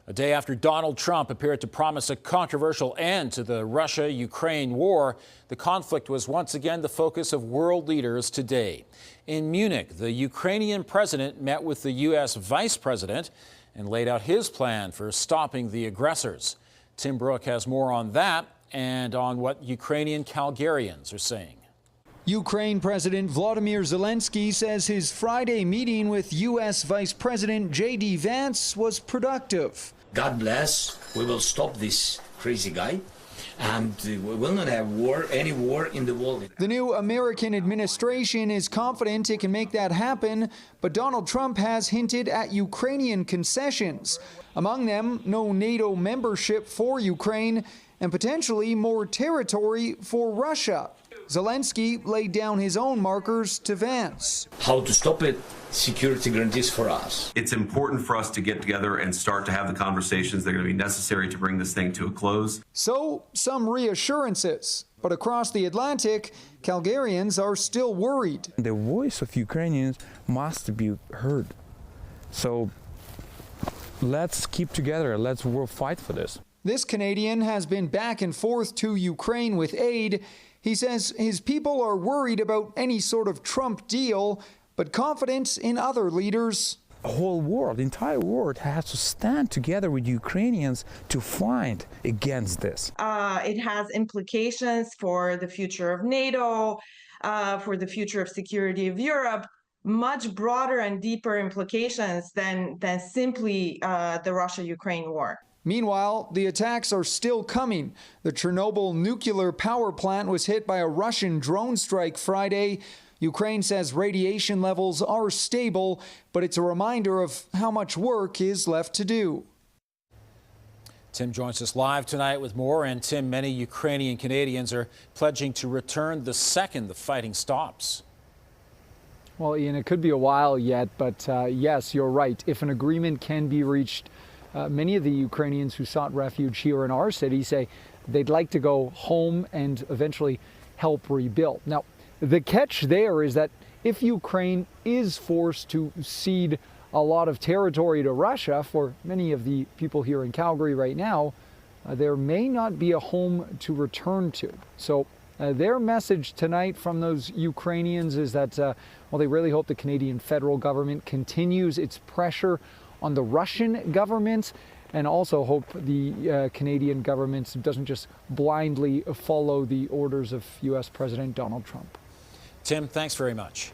A day after Donald Trump appeared to promise a controversial end to the Russia-Ukraine war, the conflict was once again the focus of world leaders today. In Munich, the Ukrainian president met with the U.S. vice president and laid out his plan for stopping the aggressors. Tim Brooke has more on that and on what Ukrainian Calgarians are saying. Ukraine President Volodymyr Zelensky says his Friday meeting with U.S. Vice President J.D. Vance was productive. God bless. We will stop this crazy guy. And we will not have any war in the world. The new American administration is confident it can make that happen, but Donald Trump has hinted at Ukrainian concessions. Among them, no NATO membership for Ukraine and potentially more territory for Russia. Zelensky laid down his own markers to Vance. How to stop it? Security guarantees for us. It's important for us to get together and start to have the conversations that are going to be necessary to bring this thing to a close. So, some reassurances. But across the Atlantic, Calgarians are still worried. The voice of Ukrainians must be heard. So, let's keep together. Let's fight for this. This Canadian has been back and forth to Ukraine with aid. He says his people are worried about any sort of Trump deal, but confident in other leaders. The whole world, the entire world has to stand together with Ukrainians to fight against this. It has implications for the future of NATO, for the future of security of Europe, much broader and deeper implications than simply the Russia-Ukraine war. Meanwhile, the attacks are still coming. The Chernobyl nuclear power plant was hit by a Russian drone strike Friday. Ukraine says radiation levels are stable, but it's a reminder of how much work is left to do. Tim joins us live tonight with more. And Tim, many Ukrainian Canadians are pledging to return the second the fighting stops. Well, Ian, it could be a while yet, but yes, you're right. If an agreement can be reached, many of the Ukrainians who sought refuge here in our city say they'd like to go home and eventually help rebuild. Now, the catch there is that if Ukraine is forced to cede a lot of territory to Russia, for many of the people here in Calgary right now, there may not be a home to return to. So their message tonight from those Ukrainians is that, well, they really hope the Canadian federal government continues its pressure on the Russian government, and also hope the Canadian government doesn't just blindly follow the orders of U.S. President Donald Trump. Tim, thanks very much.